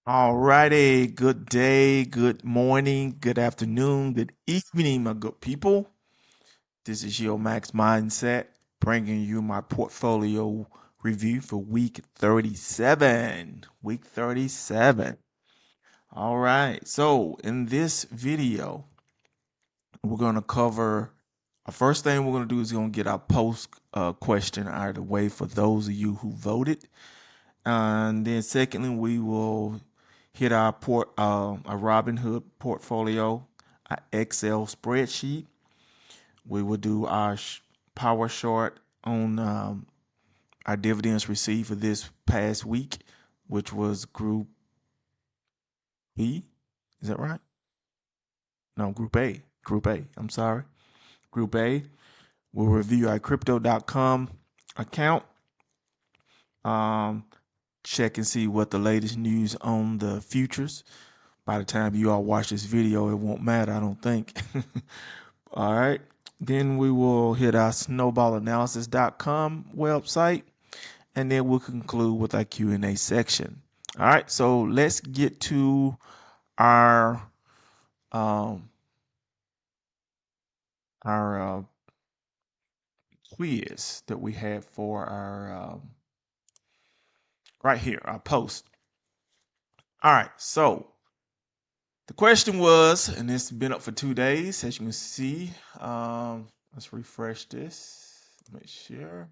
All righty. Good day, good morning, good afternoon, good evening, my good people. This is YieldMaxMindset bringing you my portfolio review for week 37. Week 37. All right. So, in this video, we're going to cover first thing we're going to do is going to get our post question out of the way for those of you who voted. And then secondly, we will hit our a Robinhood portfolio, our Excel spreadsheet. We will do our power short on our dividends received for this past week, which was Group B. Is that right? No, Group A. Group A. I'm sorry. Group A. We'll review our crypto.com account. Um, Check and see what the latest news on the futures. By the time you all watch this video, it won't matter, I don't think. All right. Then we will hit our snowballanalysis.com website, and then we'll conclude with our Q&A section. All right. So let's get to our um, our quiz that we had for our right here, our post. All right. So the question was, and it's been up for 2 days, as you can see. Let's refresh this. Make sure.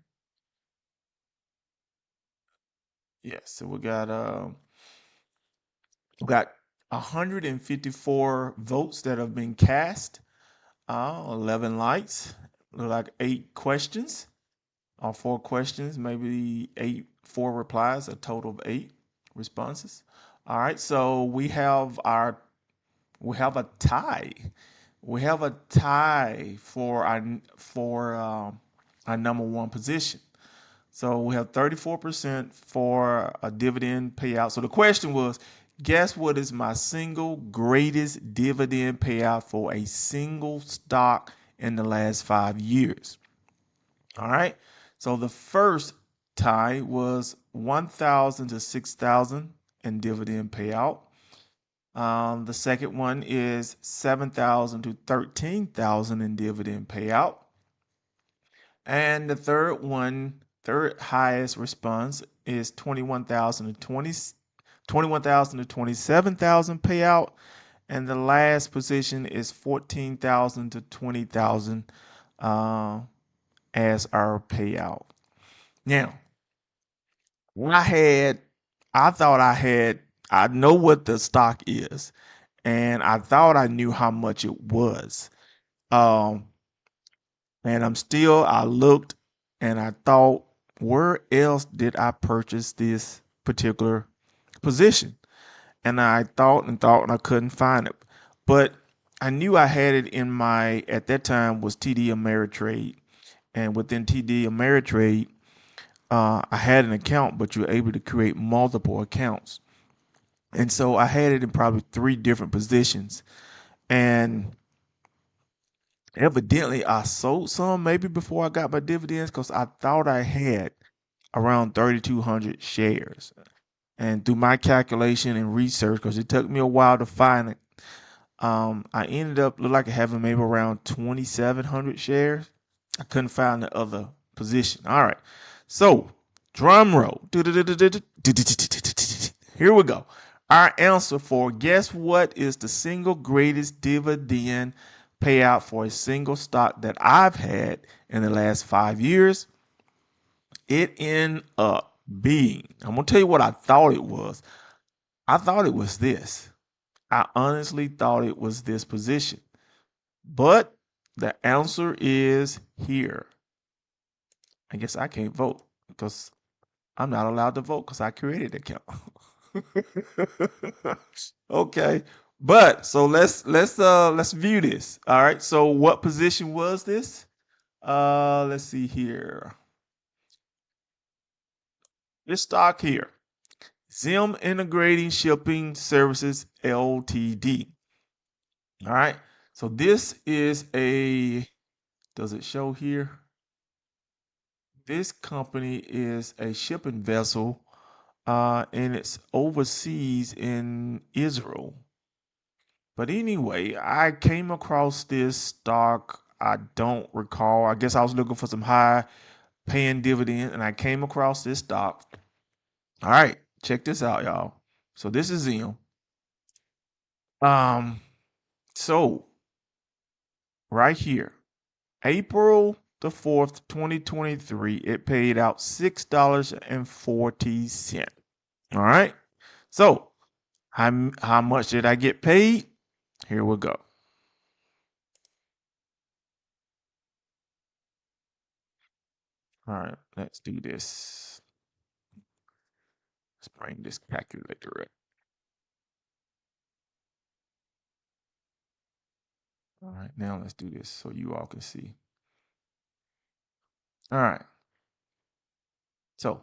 Yes, so we got 154 votes that have been cast. 11 likes. Look like 8 questions, or 4 questions, maybe 4 replies, a total of 8 responses. All right, so we have a tie. We have a tie for our number one position. So we have 34% for a dividend payout. So the question was, guess what is my single greatest dividend payout for a single stock in the last 5 years? All right. So the first tie was 1,000 to 6,000 in dividend payout. The second one is 7,000 to 13,000 in dividend payout. And the third highest response is 21,000 to 27,000 payout. And the last position is 14,000 to 20,000 as our payout. Now, I know what the stock is, and I thought I knew how much it was. Um, and I looked and I thought, where else did I purchase this particular position? And I thought and thought and I couldn't find it. But I knew I had it in at that time was TD Ameritrade. And within TD Ameritrade, I had an account, but you're able to create multiple accounts. And so I had it in probably 3 different positions. And evidently, I sold some maybe before I got my dividends because I thought I had around 3,200 shares. And through my calculation and research, because it took me a while to find it, I ended up look like having maybe around 2,700 shares. I couldn't find the other position. All right, so drum roll. Here we go. Our answer for guess what is the single greatest dividend payout for a single stock that I've had in the last 5 years? It ended up being, I'm going to tell you what I thought it was. I thought it was this. I honestly thought it was this position. But the answer is here. I guess I can't vote because I'm not allowed to vote because I created the account. Okay. But so let's view this. All right. So what position was this? Let's see here. This stock here. ZIM Integrating Shipping Services Ltd. All right. So this is does it show here? This company is a shipping vessel and it's overseas in Israel. But anyway, I came across this stock. I don't recall. I guess I was looking for some high paying dividend, and I came across this stock. All right, check this out, y'all. So this is ZIM. Um, so right here, April the 4th, 2023, it paid out $6.40. All right. So how much did I get paid? Here we go. All right, let's do this. Let's bring this calculator up. All right, now let's do this so you all can see. All right, so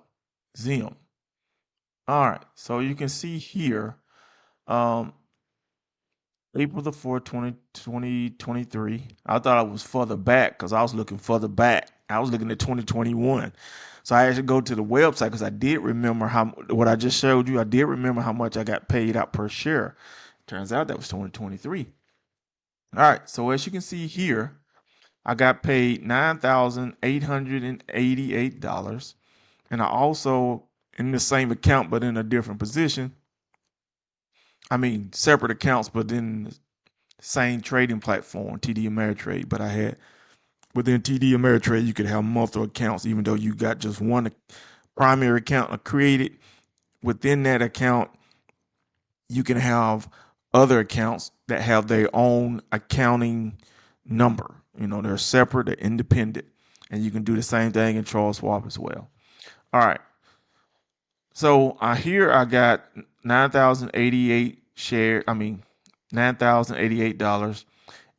ZIM. All right, so you can see here, um, April the 4th, 2023. I thought I was further back because I was looking further back. I was looking at 2021. So I actually go to the website because I did remember what I just showed you. I did remember how much I got paid out per share. Turns out that was 2023. All right, so as you can see here, I got paid $9,888. And I also, in the same account, but in a different position, I mean, separate accounts, but in the same trading platform, TD Ameritrade. But I had, within TD Ameritrade, you could have multiple accounts, even though you got just one primary account created. Within that account, you can have other accounts that have their own accounting number. You know, they're separate, they're independent, and you can do the same thing in Charles Schwab as well. All right. So here I got 9,088 shares. I mean, $9,088,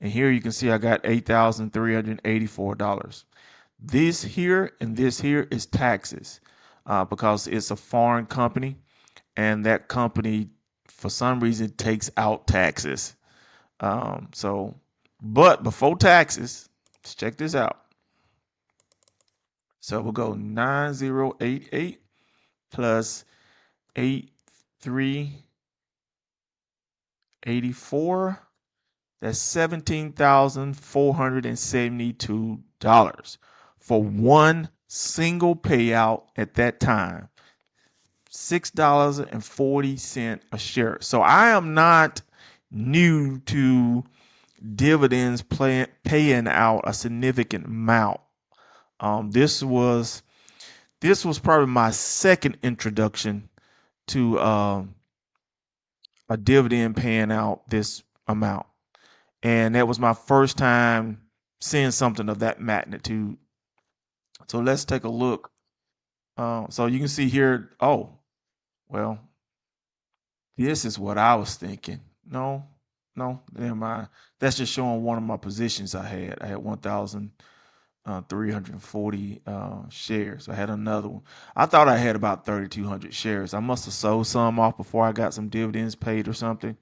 and here you can see I got $8,384. This here and this here is taxes, because it's a foreign company, and that company, for some reason, takes out taxes. So, but before taxes, let's check this out. So we'll go 9088 plus 8384. That's $17,472 for one single payout at that time. $6.40 a share. So I am not new to dividends paying out a significant amount. This was probably my second introduction to a dividend paying out this amount, and that was my first time seeing something of that magnitude. So let's take a look. So you can see here. Oh, well, this is what I was thinking. No, no, never mind. That's just showing one of my positions I had. I had 1,340 shares. I had another one. I thought I had about 3,200 shares. I must have sold some off before I got some dividends paid or something.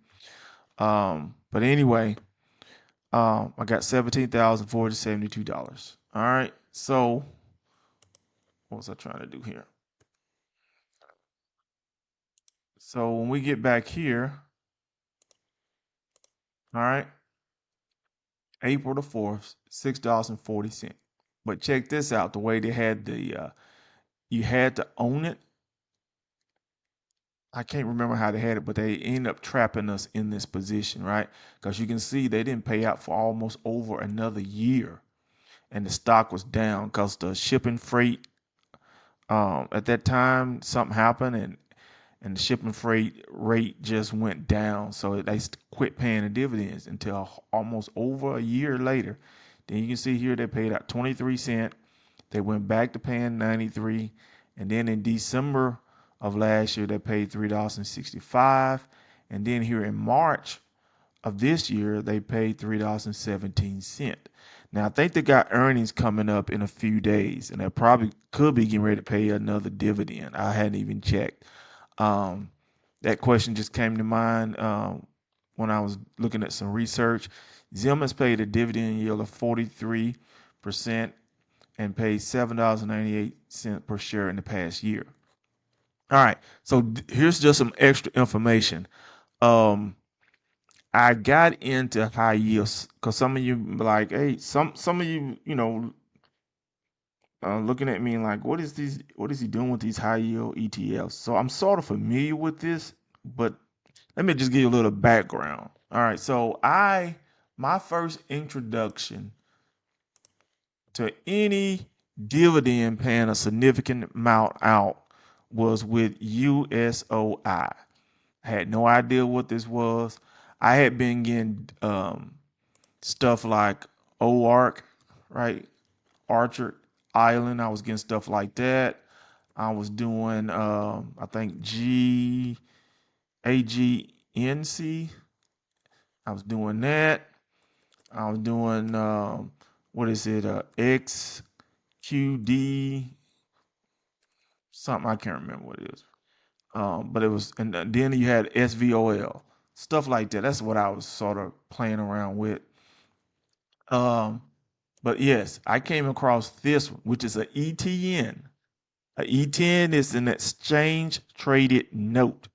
But anyway, I got $17,472. All right. So what was I trying to do here? So when we get back here, all right, April the 4th, $6.40. But check this out. The way they had you had to own it. I can't remember how they had it, but they ended up trapping us in this position, right? Because you can see they didn't pay out for almost over another year. And the stock was down because the shipping freight, at that time, something happened, and the shipping freight rate just went down. So they quit paying the dividends until almost over a year later. Then you can see here they paid out 23 cents. They went back to paying 93, and then in December of last year they paid $3.65, and then here in March of this year they paid $3.17. Now I think they got earnings coming up in a few days, and they probably could be getting ready to pay another dividend. I hadn't even checked. Um, that question just came to mind when I was looking at some research. ZIM has paid a dividend yield of 43% and paid $7.98 per share in the past year. All right. So here's just some extra information. Um, I got into high yields because some of you be like, hey, some of you, looking at me and like, what is he doing with these high yield ETFs? So I'm sort of familiar with this, but let me just give you a little background. All right, so my first introduction to any dividend paying a significant amount out was with USOI. I had no idea what this was. I had been getting stuff like OARC, right? Orchard Island. I was getting stuff like that. I was doing I think AGNC. I was doing that. I was doing what is it? XQD something, I can't remember what it is. But it was, and then you had SVOL, stuff like that. That's what I was sort of playing around with. Um, but yes, I came across this, which is a ETN. A ETN is an exchange traded note.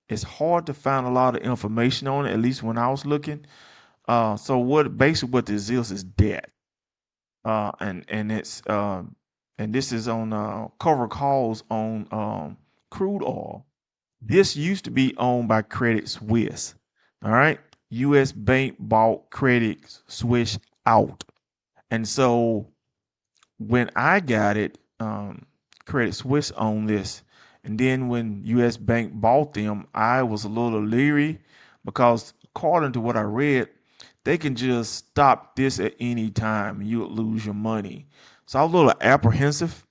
It's hard to find a lot of information on it, at least when I was looking. So what this is debt. And it's and this is on cover calls on crude oil. This used to be owned by Credit Suisse. All right. US Bank bought Credit Suisse out. And so when I got it, Credit Suisse owned this. And then when US Bank bought them, I was a little leery because according to what I read, they can just stop this at any time and you would lose your money. So I was a little apprehensive.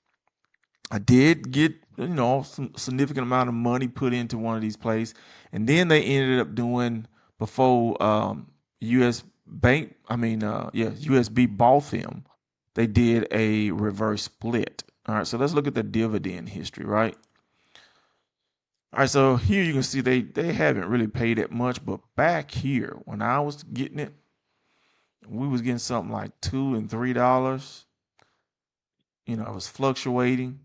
I did get, some significant amount of money put into one of these plays. And then they ended up doing before US Bank, USB bought them, they did a reverse split. All right, so let's look at the dividend history, right? All right, so here you can see they haven't really paid that much, but back here when I was getting it, we was getting something like $2 and $3. It was fluctuating,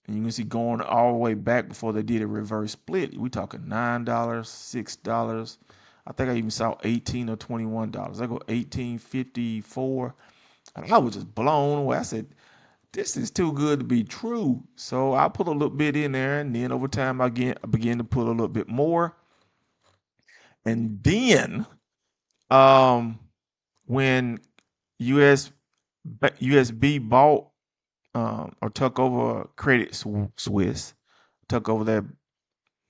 and you can see going all the way back before they did a reverse split. We talking $9, $6. I think I even saw $18 or $21. I go 18.54, and I was just blown away. I said, this is too good to be true. So I put a little bit in there, and then over time I began to put a little bit more. And then when US USB bought or took over Credit Suisse, took over that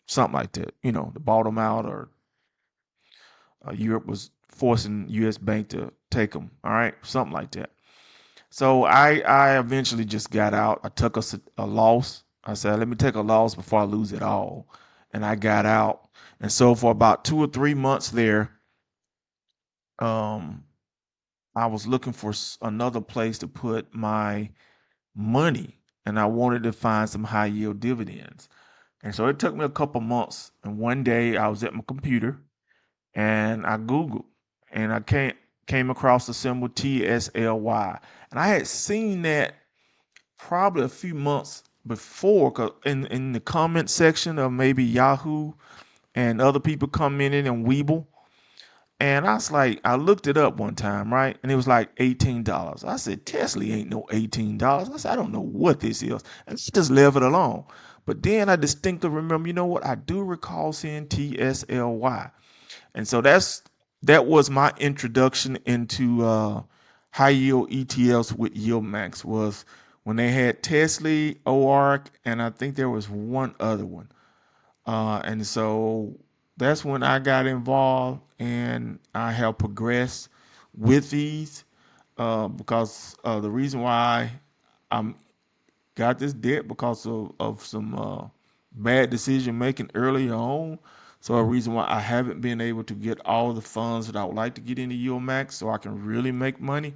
something like that, the bottom out, or Europe was forcing US Bank to take them. All right, something like that. So I eventually just got out. I took a loss. I said, let me take a loss before I lose it all. And I got out. And so for about 2 or 3 months there, um, I was looking for another place to put my money. And I wanted to find some high yield dividends. And so it took me a couple months. And one day I was at my computer and I Googled and I came across the symbol TSLY. And I had seen that probably a few months before, 'cause in the comment section of maybe Yahoo and other people commenting and Weeble. And I was like, I looked it up one time, right? And it was like $18. I said, Tesla ain't no $18. I said, I don't know what this is. And she just left it alone. But then I distinctly remember, you know what? I do recall seeing TSLY. And so that was my introduction into high yield ETFs with YieldMax, was when they had Tesla, OARC, and I think there was one other one. And so that's when I got involved, and I have progressed with these because the reason why I'm got this debt because of some bad decision making earlier on. So a reason why I haven't been able to get all the funds that I would like to get into YieldMax so I can really make money.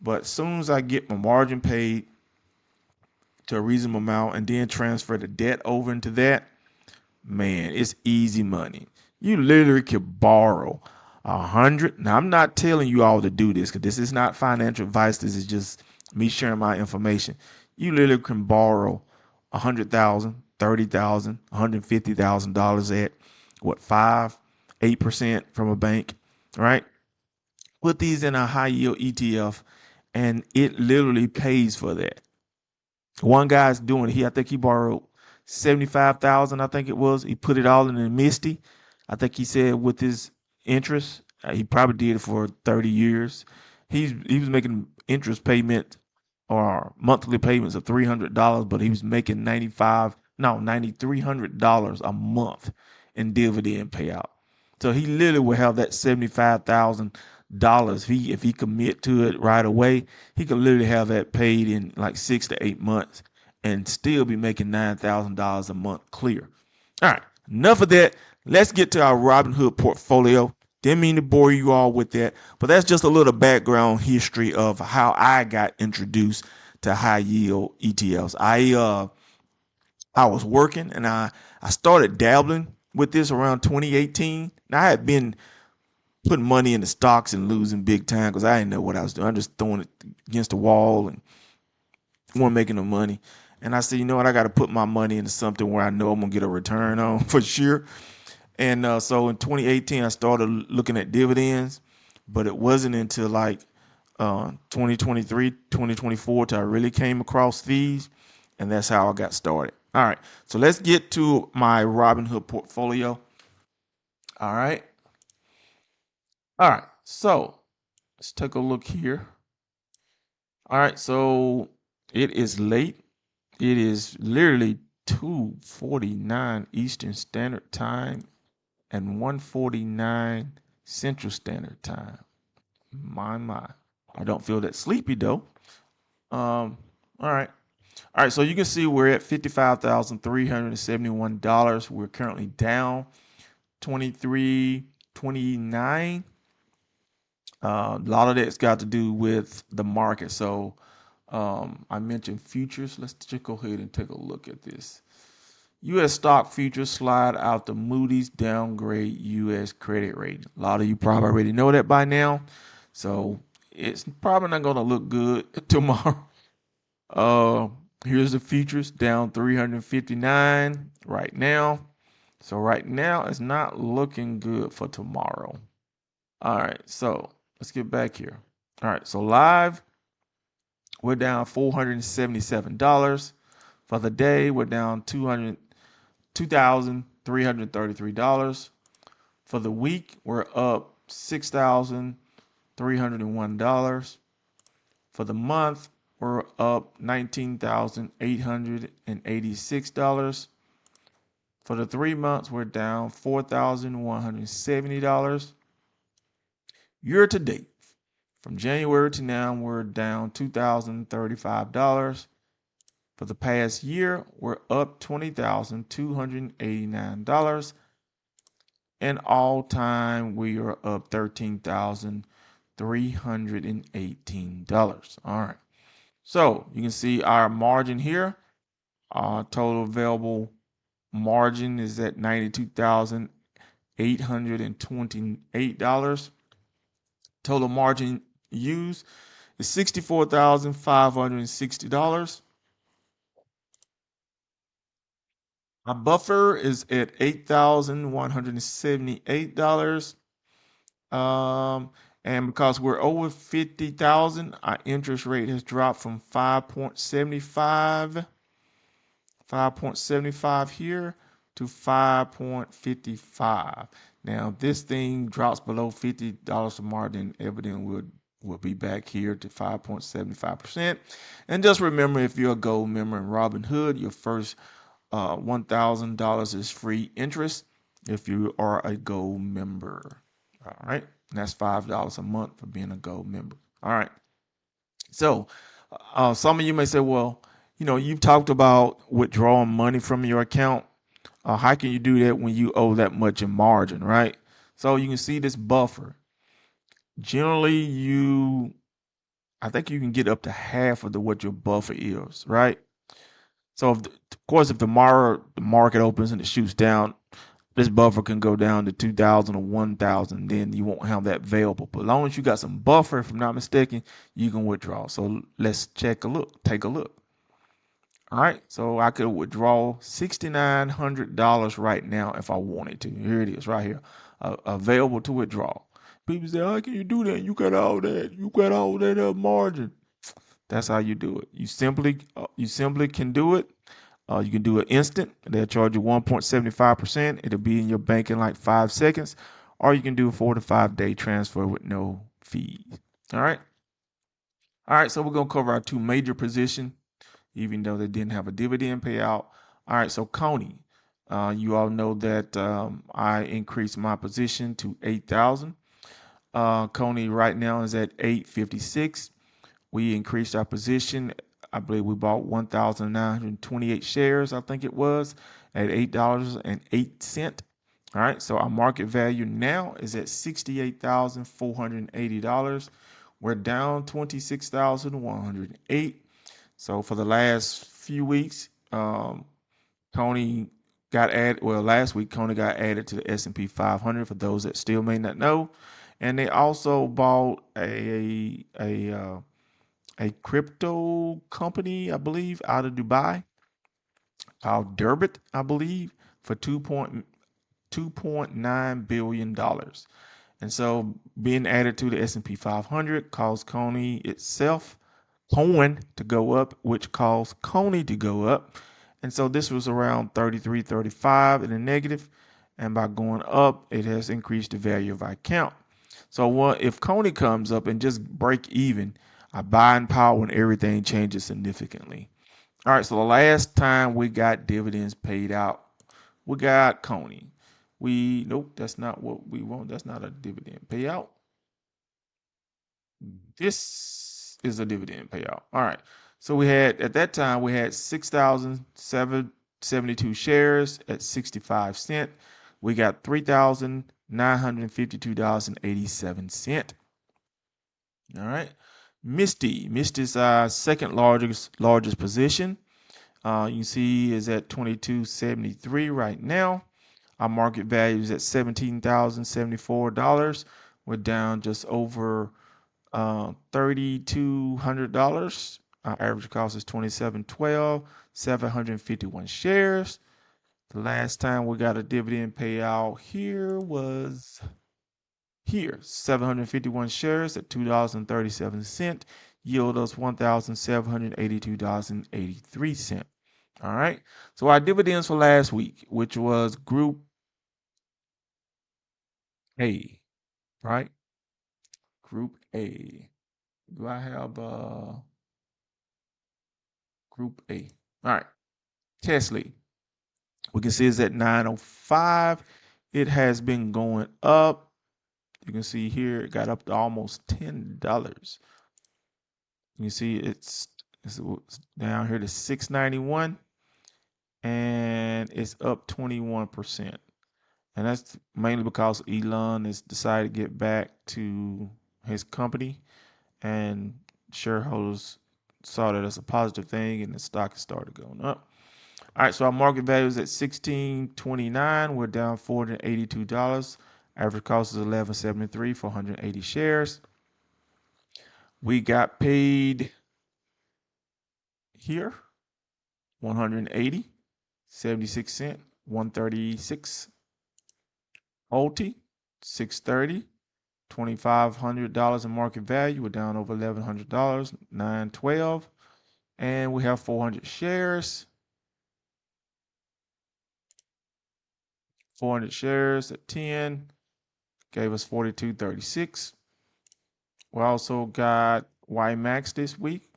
But as soon as I get my margin paid to a reasonable amount and then transfer the debt over into that, man, it's easy money. You literally can borrow 100. Now I'm not telling you all to do this because this is not financial advice. This is just me sharing my information. You literally can borrow 100,000, $30,000, $150,000 at what, 8% from a bank, right? Put these in a high yield ETF and it literally pays for that. One guy's doing it. I think he borrowed 75,000. I think it was. He put it all in the Misty. I think he said with his interest, he probably did it for 30 years. He was making interest payment or monthly payments of $300, but he was making $9,300 a month in dividend payout. So he literally will have that $75,000. If he commit to it right away, he could literally have that paid in like 6 to 8 months and still be making $9,000 a month clear. All right, enough of that. Let's get to our Robinhood portfolio. Didn't mean to bore you all with that, but that's just a little background history of how I got introduced to high yield ETFs. I was working and I started dabbling with this around 2018. Now I had been putting money in the stocks and losing big time because I didn't know what I was doing. I'm just throwing it against the wall and weren't making no money. And I said, you know what? I got to put my money into something where I know I'm gonna get a return on for sure. And so in 2018, I started looking at dividends, but it wasn't until like 2023, 2024 till I really came across these, and that's how I got started. All right, so let's get to my Robinhood portfolio. All right. All right, so let's take a look here. All right, so it is late. It is literally 2:49 Eastern Standard Time and 1:49 Central Standard Time. My. I don't feel that sleepy though. All right. All right, so you can see we're at $55,371. We're currently down 23.29. A lot of that's got to do with the market. So I mentioned futures. Let's just go ahead and take a look at this. U.S. stock futures slide out the Moody's downgrade U.S. credit rating. A lot of you probably already know that by now. So it's probably not going to look good tomorrow. Here's the futures down 359 right now. So right now it's not looking good for tomorrow. All right, so let's get back here. All right, so live, we're down $477. For the day, we're down $2,333. For the week, we're up $6,301. For the month, we're up $19,886. For the 3 months, we're down $4,170. Year to date, from January to now, we're down $2,035. For the past year, we're up $20,289. And all time, we are up $13,318. All right. So you can see our margin here. Total available margin is at $92,828. Total margin used is $64,560. Our buffer is at $8,178. And because we're over 50,000, our interest rate has dropped from 5.75 here to 5.55. Now, this thing drops below $50 tomorrow, then evidently we'll be back here to 5.75%. And just remember, if you're a gold member in Robinhood, your first $1,000 is free interest if you are a gold member. All right. And that's $5 a month for being a gold member. All right. So some of you may say, well, you've talked about withdrawing money from your account. How can you do that when you owe that much in margin, right? So you can see this buffer. Generally, I think you can get up to half of what your buffer is, right? So, of course, if tomorrow the market opens and it shoots down, this buffer can go down to 2,000 or 1,000. Then you won't have that available. But as long as you got some buffer, if I'm not mistaken, you can withdraw. So let's take a look. All right, so I could withdraw $6,900 right now if I wanted to. Here it is, right here, available to withdraw. People say, "How can you do that? You got all that. You got all that margin." That's how you do it. You simply can do it. You can do it instant. They'll charge you 1.75%. It'll be in your bank in like 5 seconds, or you can do a 4 to 5 day transfer with no fees. All right. All right. So we're gonna cover our two major positions even though they didn't have a dividend payout. All right, so Coney, you all know that I increased my position to 8,000. Coney right now is at 856. We increased our position. I believe we bought 1,928 shares, I think it was, at $8.08. All right, so our market value now is at $68,480. We're down 26,108. So for the last few weeks, Coney got added. Well, last week Coney got added to the S&P 500. For those that still may not know, and they also bought a crypto company, I believe, out of Dubai called Derbit, I believe, for $2.9 billion. And so being added to the S&P 500 caused Coney itself, Coin to go up, which caused Coney to go up. And so this was around 33, 35 in the negative. And by going up, it has increased the value of our account. So what if Coney comes up and just break even, our buying power and everything changes significantly. All right, so the last time we got dividends paid out, we got Coney. Nope, that's not what we want. That's not a dividend payout. This is a dividend payout. All right. So we had at that time we had 6,772 shares at 65 cents. We got $3,952.87. All right. Misty's our second largest position. You can see is at 22.73 right now. Our market value is at $17,074. We're down just over $3,200. Our average cost is $27.12. 751 shares. The last time we got a dividend payout here was here, 751 shares at $2.37. Yield us $1,782.83. All right. So our dividends for last week, which was Group A, right? Group A. Do I have Group A? All right. Tesla. We can see it's at 905. It has been going up. You can see here it got up to almost $10. You see it's down here to 691 and it's up 21%. And that's mainly because Elon has decided to get back to his company and shareholders saw that as a positive thing and the stock started going up. All right, so our market value is at $16.29. We're down $482. Average cost is $11.73 for 180 shares. We got paid here 180, 76 cents, 136. OT 630, $2,500 in market value. We're down over $1,100, 912, and we have 400 shares. 400 shares at 10 gave us 42.36. We also got YieldMax this week.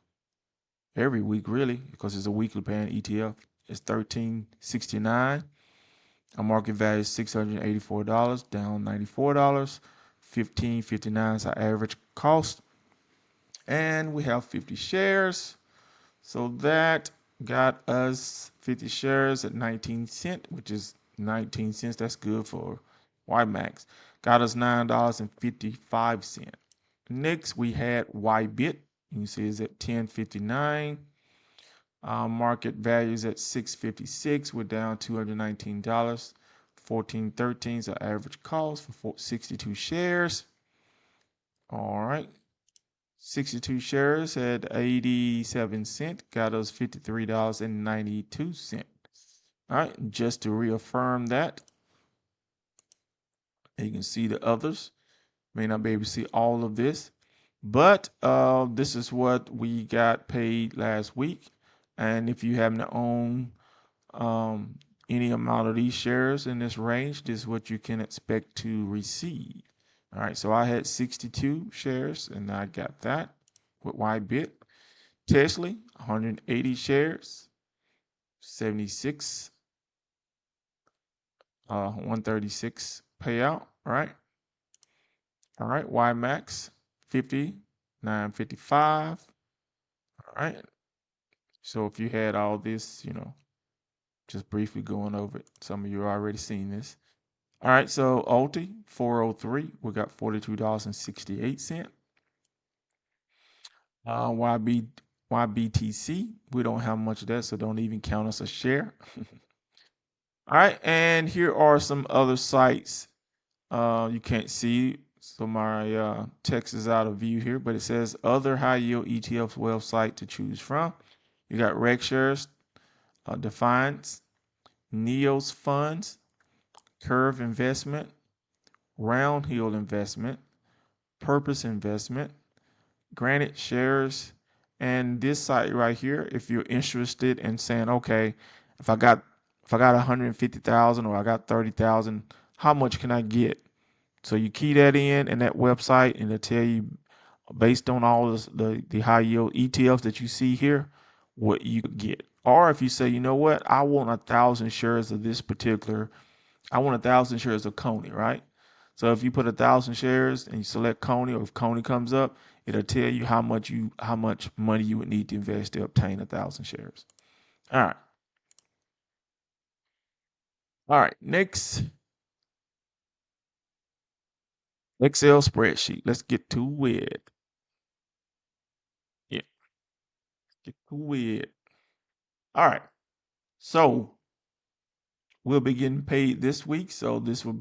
Every week, really, because it's a weekly paying ETF. It's $13.69. Our market value is $684, down $94. $15.59 is our average cost. And we have 50 shares. So that got us 50 shares at 19 cents, which is 19 cents. That's good for YieldMax. Got us $9.55. Next, we had YBIT. You can see it's at 10.59. Market value is at 656. We're down $219. 14.13 is our average cost for 62 shares. All right. 62 shares at 87 cents got us $53.92. All right, just to reaffirm that, you can see the others. May not be able to see all of this, but this is what we got paid last week. And if you happen to own any amount of these shares in this range, this is what you can expect to receive. All right, so I had 62 shares and I got that with YBit. Tesla, 180 shares, 76, 136 payout, right? All right, YieldMax, 50, 955. All right. So if you had all this, just briefly going over it. Some of you are already seen this. All right, so Ulti, 403, we got $42.68. YBTC, we don't have much of that, so don't even count us a share. All right, and here are some other sites. You can't see, so my text is out of view here, but it says other high yield ETFs website to choose from. You got RegShares, Defiance, Neos Funds, Curve Investment, Roundhill Investment, Purpose Investment, Granite Shares, and this site right here. If you're interested in saying, okay, if I got 150,000 or I got 30,000, how much can I get? So you key that in that website, and it'll tell you based on all this, the high yield ETFs that you see here, what you could get. Or if you say, you know what, I want 1,000 shares of this particular, I want 1,000 shares of Coney, right? So if you put 1,000 shares and you select Coney, or if Coney comes up, it'll tell you how much money you would need to invest to obtain 1,000 shares. All right. All right. Next, Excel spreadsheet. Let's get to it. Yeah, get to it. All right. So we'll be getting paid this week. So this will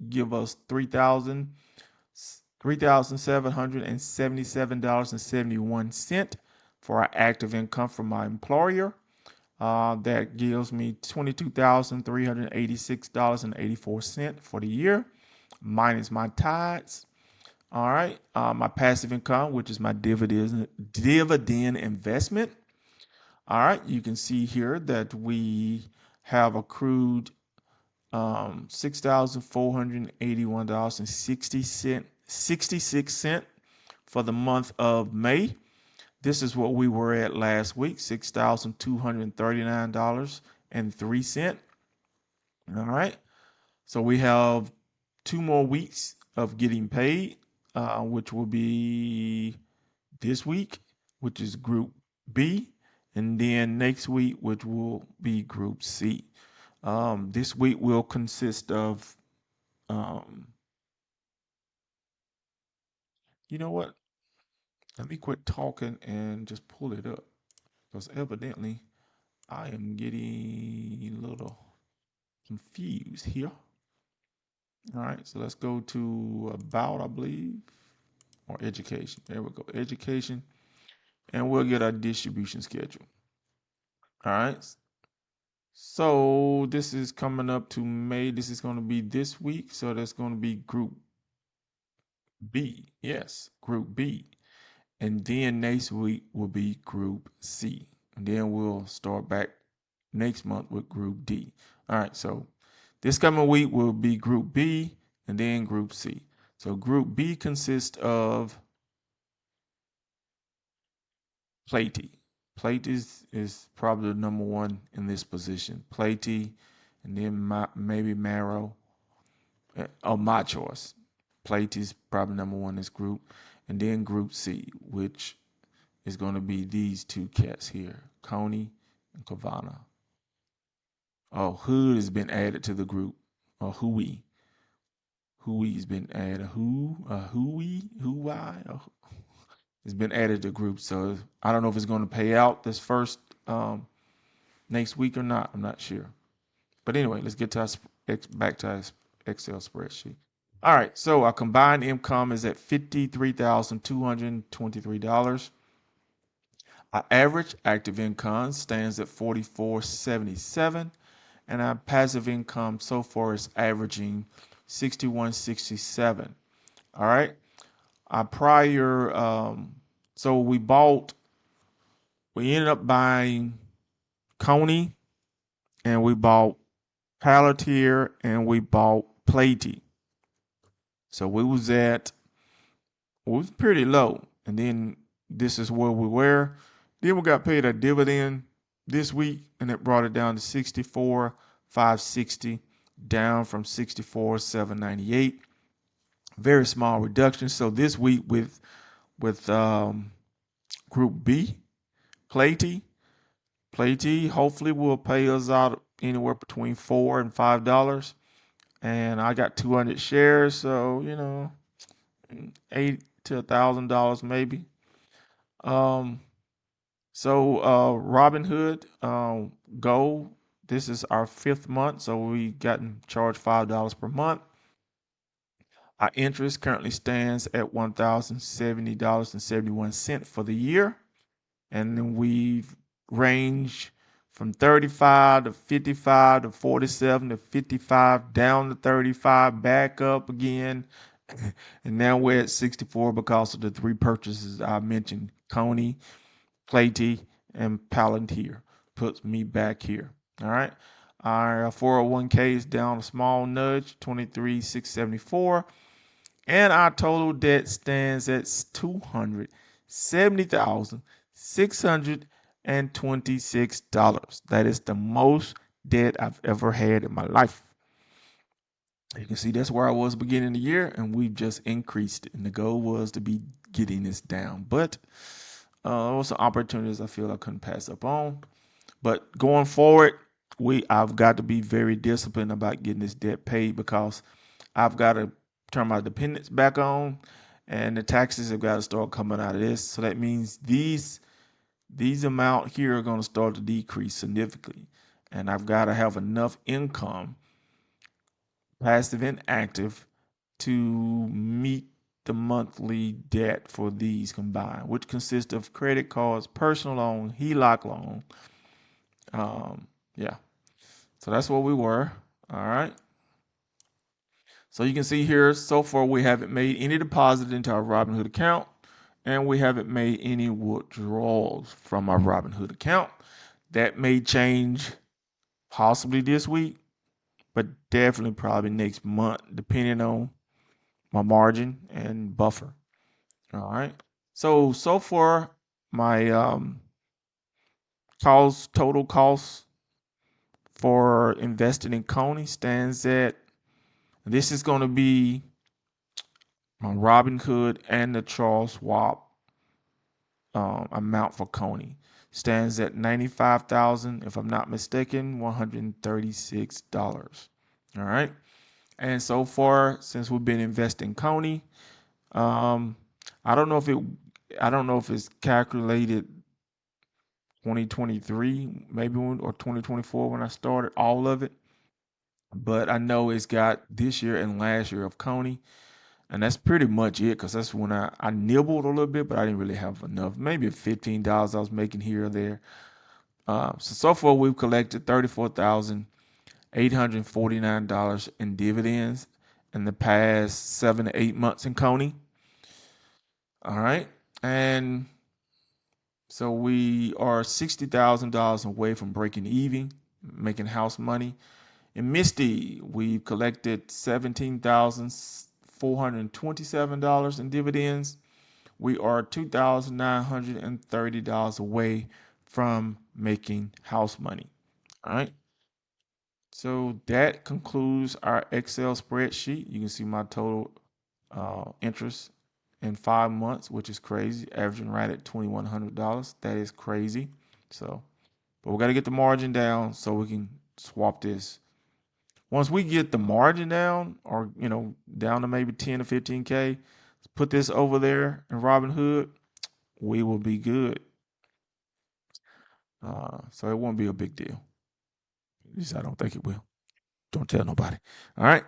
give us $3,777.71 for our active income from my employer. That gives me $22,386.84 for the year, minus my tithes. All right. My passive income, which is my dividend investment. All right. You can see here that we have accrued $6,481.66 for the month of May. This is what we were at last week, $6,239.03. All right. So we have 2 more weeks of getting paid, which will be this week, which is Group B, and then next week, which will be Group C. This week will consist of, you know what? Let me quit talking and just pull it up, because evidently I am getting a little confused here. All right, so let's go to about, I believe, or education. There we go, education, and we'll get our distribution schedule. All right. So this is coming up to May. This is going to be this week. So that's going to be Group B. Yes, Group B. And then next week will be Group C. And then we'll start back next month with Group D. All right. So this coming week will be Group B and then Group C. So Group B consists of Platy. Plate is probably the number one in this position. Platy, and then maybe Marrow. My choice. Plate is probably number one in this group. And then Group C, which is going to be these two cats here, Coney and Kavana. Oh, Hood has been added to the group. Or Hui. Hui has been added. Hui? It's been added to the group. So I don't know if it's going to pay out this first next week or not. I'm not sure. But anyway, let's get to back to our Excel spreadsheet. All right, so our combined income is at $53,223. Our average active income stands at 4477, and our passive income so far is averaging 6167. All right. Our prior so we ended up buying Coney, and we bought Palantir, and we bought Platy. So we was pretty low. And then this is where we were. Then we got paid a dividend this week, and it brought it down to 64,560, down from 64,798. Very small reduction. So this week with Group B, Platy, hopefully will pay us out anywhere between $4 and $5. And I got 200 shares, so $8 to $1,000 maybe. Um, Robinhood, Go. This is our 5th month, so we gotten charged $5 per month. Our interest currently stands at $1,070.71 for the year, and then we've ranged from 35 to 55 to 47 to 55, down to 35, back up again, and now we're at 64 because of the 3 purchases I mentioned: Coney, Platy, and Palantir. Puts me back here. All right. Our 401k is down a small nudge, 23,674, and our total debt stands at $270,626. That is the most debt I've ever had in my life. You can see that's where I was beginning of the year, and we've just increased it. And the goal was to be getting this down, but there was some opportunities I feel I couldn't pass up on. But going forward, I've got to be very disciplined about getting this debt paid, because I've got to turn my dependents back on, and the taxes have got to start coming out of this. So that means these amount here are going to start to decrease significantly, and I've got to have enough income, passive and active, to meet the monthly debt for these combined, which consists of credit cards, personal loan, HELOC loan. Yeah. So that's what we were. All right. So you can see here, so far we haven't made any deposit into our Robinhood account, and we haven't made any withdrawals from our Robinhood account. That may change possibly this week, but definitely probably next month, depending on my margin and buffer. All right. So far my total cost for investing in Coney stands at, this is going to be my Robinhood and the Charles Schwab amount for Coney, stands at 95,000, if I'm not mistaken, $136. All right. And so far, since we've been investing Coney, um, I don't know if it's calculated 2023 maybe or 2024 when I started all of it, but I know it's got this year and last year of Coney. And that's pretty much it, because that's when I nibbled a little bit, but I didn't really have enough. Maybe $15 I was making here or there. So far we've collected $34,849 in dividends in the past 7 to 8 months in Coney. All right. And so we are $60,000 away from breaking even, making house money. In Misty, we've collected $17,427 in dividends. We are $2,930 away from making house money. All right. So that concludes our Excel spreadsheet. You can see my total interest in 5 months, which is crazy, averaging right at $2,100. That is crazy. So, but we got to get the margin down so we can swap this. Once we get the margin down, or down to maybe 10 to 15K, put this over there in Robinhood, we will be good. So it won't be a big deal. At least I don't think it will. Don't tell nobody. All right.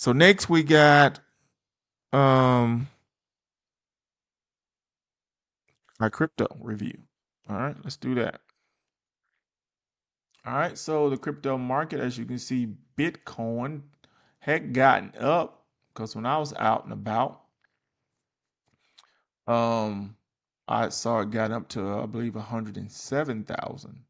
So next we got our crypto review. All right, let's do that. All right, so the crypto market, as you can see, Bitcoin had gotten up because when I was out and about, um, I saw it got up to I believe 107,000.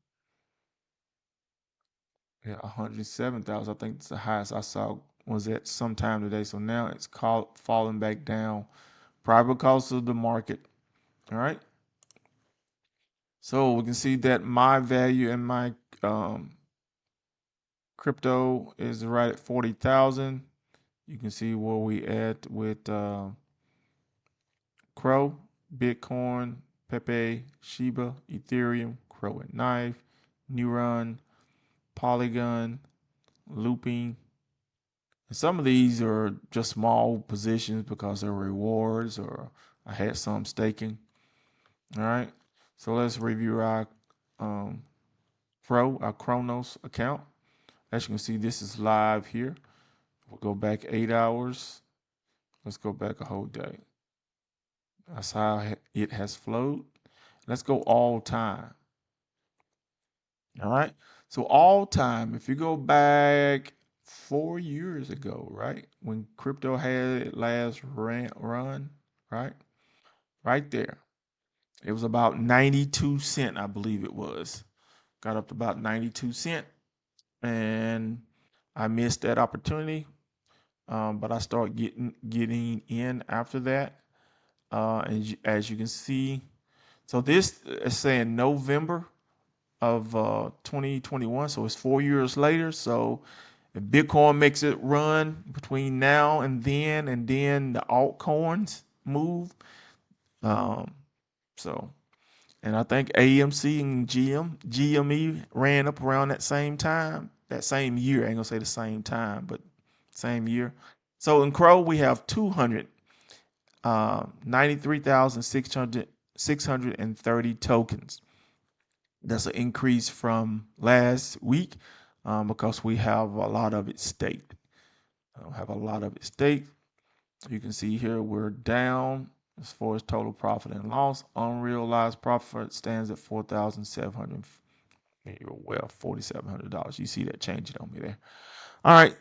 Yeah, 107,000. I think it's the highest I saw was at sometime today. So now it's called falling back down, probably because of the market. All right. So we can see that my value in my um, crypto is right at 40,000. You can see where we at with Crow, Bitcoin, Pepe, Shiba, Ethereum, Crow and Knife, Neuron, Polygon, Looping. And some of these are just small positions because they're rewards or I had some staking. All right. So let's review our um, our Chronos account. As you can see, this is live here. We'll go back 8 hours. Let's go back a whole day. That's how it has flowed. Let's go all time. All right. So all time, if you go back 4 years ago, right, when crypto had its last run, right, right there, it was about 92 cent, I believe it was. Got up to about 92 cent, and I missed that opportunity. But I started getting in after that. And as you can see, so this is saying November of 2021. So it's 4 years later. So if Bitcoin makes it run between now and then the altcoins move. Um, so, and I think AMC and GME ran up around that same time, that same year. I ain't gonna say the same time, but same year. So in Crow, we have 293,630 tokens. That's an increase from last week because we have a lot of it staked. Have a lot of it staked. You can see here we're down as far as total profit and loss. Unrealized profit stands at 4,700. Well, $4,700. You see that changing on me there. All right.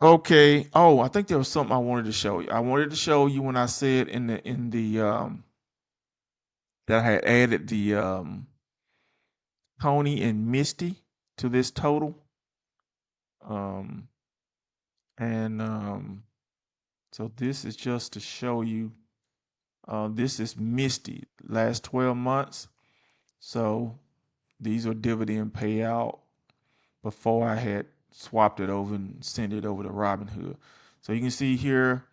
Okay. Oh, I think there was something I wanted to show you. I wanted to show you when I said in the that I had added the Tony and Misty to this total. Um, and so this is just to show you. This is Misty last 12 months. So these are dividend payout before I had swapped it over and sent it over to Robinhood. So you can see here,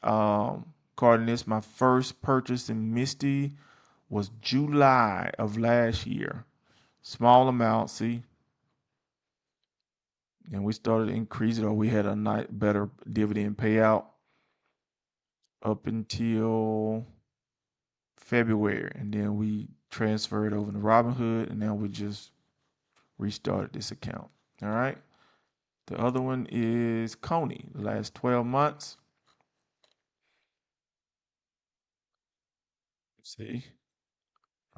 according to this, my first purchase in Misty was July of last year. Small amount, see, and we started to increase it, or we had a nice, better dividend payout up until February, and then we transferred over to Robinhood, and now we just restarted this account. All right. The other one is Coney. The last 12 months. See,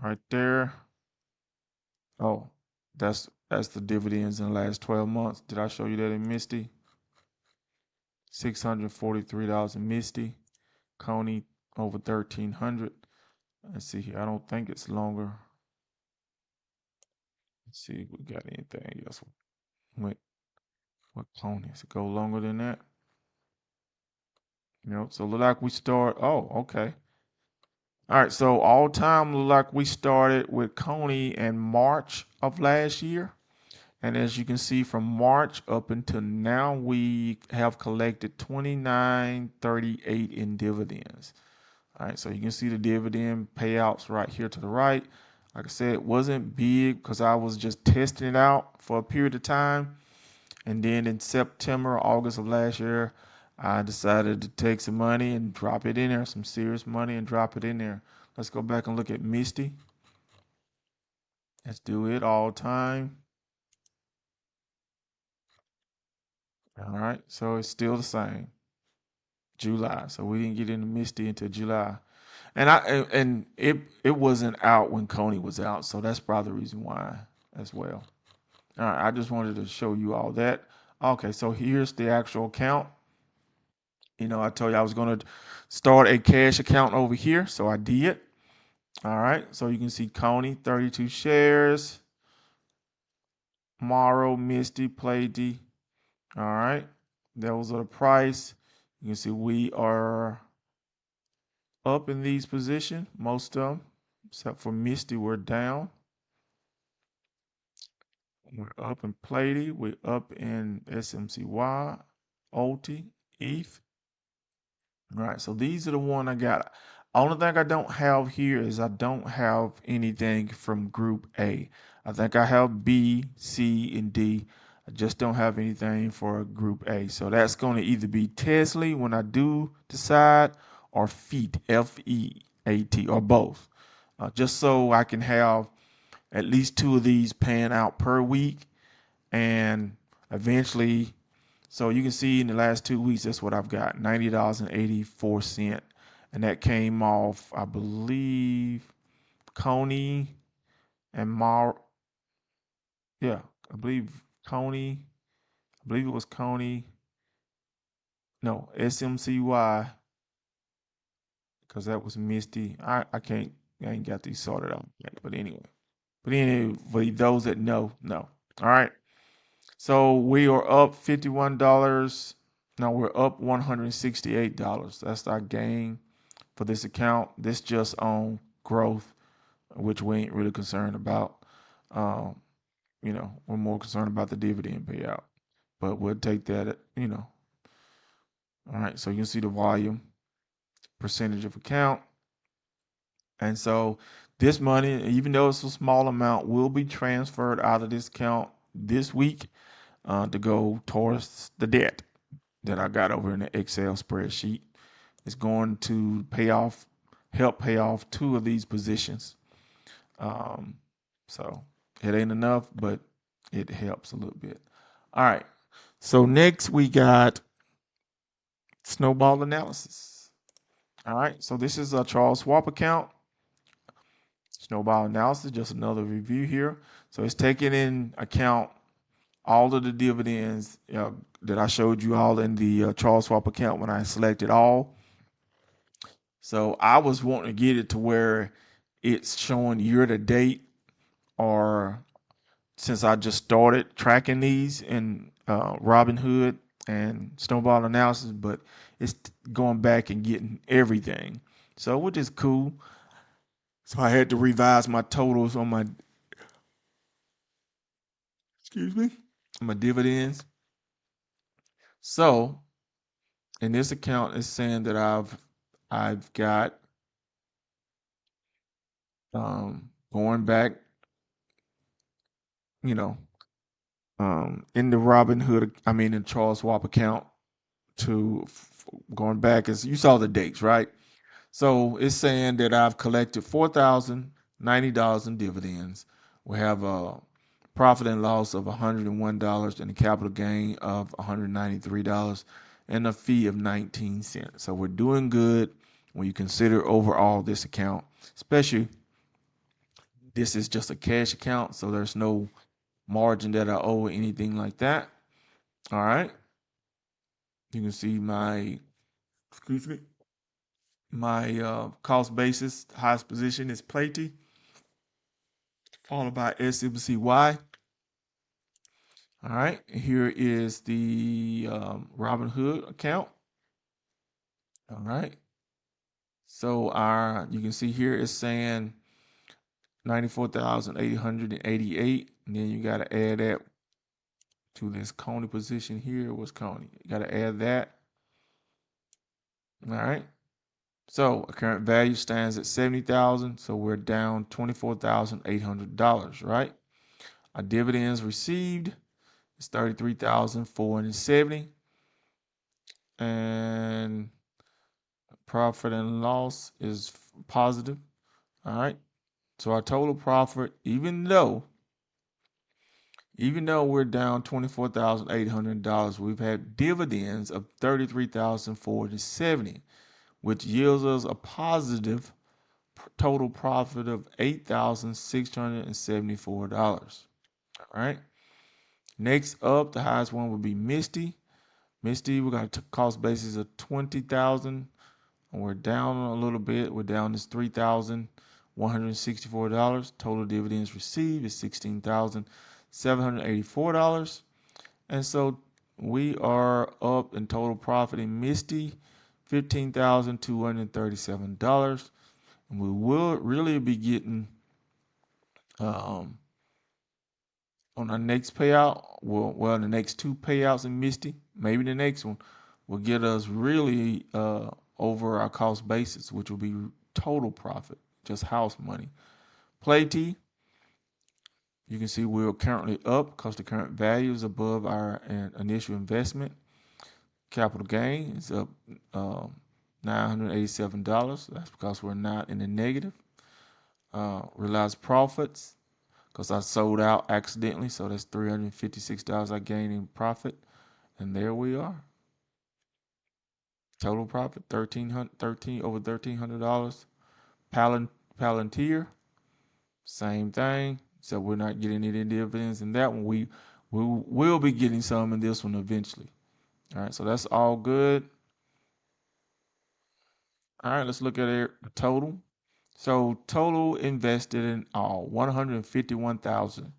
right there. Oh, that's the dividends in the last 12 months. Did I show you that in Misty? $643 in Misty. Coney over 1,300. Let's see here. I don't think it's longer. Let's see if we got anything else. What Coney? Does it go longer than that? So look like we start. Oh, okay. All right. So all time look like we started with Coney in March of last year. And as you can see from March up until now, we have collected 29.38 in dividends. All right, so you can see the dividend payouts right here to the right. Like I said, it wasn't big because I was just testing it out for a period of time. And then in September, August of last year, I decided to take some money and drop it in there, some serious money and drop it in there. Let's go back and look at Misty. Let's do it all time. All right, so it's still the same. July. So we didn't get into Misty until July. And it wasn't out when Coney was out, so that's probably the reason why as well. All right, I just wanted to show you all that. Okay, so here's the actual account. I told you I was going to start a cash account over here, so I did. All right, so you can see Coney, 32 shares. Morrow, Misty, Pleiady. All right, those are the price. You can see we are up in these positions, most of them, except for Misty, we're down. We're up in Pleiady. We're up in SMCY, OT, ETH. All right, so these are the one I got. Only thing I don't have here is I don't have anything from Group A. I think I have B, C, and D. I just don't have anything for Group A. So that's going to either be Tesla when I do decide, or FEAT, FEAT, or both. Just so I can have at least two of these paying out per week, and eventually, so you can see in the last 2 weeks, that's what I've got, $90.84. And that came off, I believe, Coney and Mar. Yeah, I believe Coney. I believe it was Coney. No, SMCY, because that was Misty. I can't, I ain't got these sorted out yet. But anyway. For those that know, no. All right. So we are up $51. Now we're up $168. That's our gain for this account. This just on growth, which we ain't really concerned about. Um, we're more concerned about the dividend payout. But we'll take that. All right, so you can see the volume, percentage of account. And so this money, even though it's a small amount, will be transferred out of this account this week to go towards the debt that I got over in the Excel spreadsheet. It's going to help pay off two of these positions. Um, so it ain't enough, but it helps a little bit. All right. So next we got Snowball analysis. All right. So this is a Charles Schwab account. Snowball analysis, just another review here. So it's taking in account all of the dividends that I showed you all in the Charles Schwab account when I selected all. So I was wanting to get it to where it's showing year to date, or since I just started tracking these in Robinhood and Snowball analysis, but it's going back and getting everything. So which is cool. So I had to revise my totals on my excuse me, my dividends. So in this account, it's saying that I've got going back, you know, in the Robinhood, I mean in Charles Schwab account, to going back as you saw the dates, right? So it's saying that I've collected $4,090 in dividends. We have a profit and loss of $101 and a capital gain of $193 and a fee of 19 cents. So we're doing good when you consider overall this account, especially this is just a cash account, so there's no margin that I owe or anything like that. All right. You can see excuse me, my cost basis, highest position is Platy, followed by SMCY. All right, here is the Robinhood account. All right, so you can see here it's saying 94,888, and then you got to add that to this Coney position here. What's Coney? You got to add that. All right. So our current value stands at 70,000. So we're down $24,800, right? Our dividends received is 33,470, and profit and loss is positive. All right. So our total profit, even though Even though we're down $24,800, we've had dividends of $33,470, which yields us a positive total profit of $8,674. All right. Next up, the highest one would be Misty. Misty, we got a cost basis of 20,000, and we're down a little bit. We're down to $3,164. Total dividends received is $16,784. And so we are up in total profit in Misty, $15,237. And we will really be getting on our next payout. Well, the next two payouts in Misty, maybe the next one will get us really over our cost basis, which will be total profit, just house money. Play T, you can see we're currently up because the current value is above our initial investment. Capital gain is up $987. That's because we're not in the negative. Realized profits, because I sold out accidentally, so that's $356 I gained in profit. And there we are. Total profit, over $1,300. Palantir, same thing. So we're not getting any dividends in that one. We will be getting some in this one eventually. All right, so that's all good. All right, let's look at the total. So total invested in all 151,000.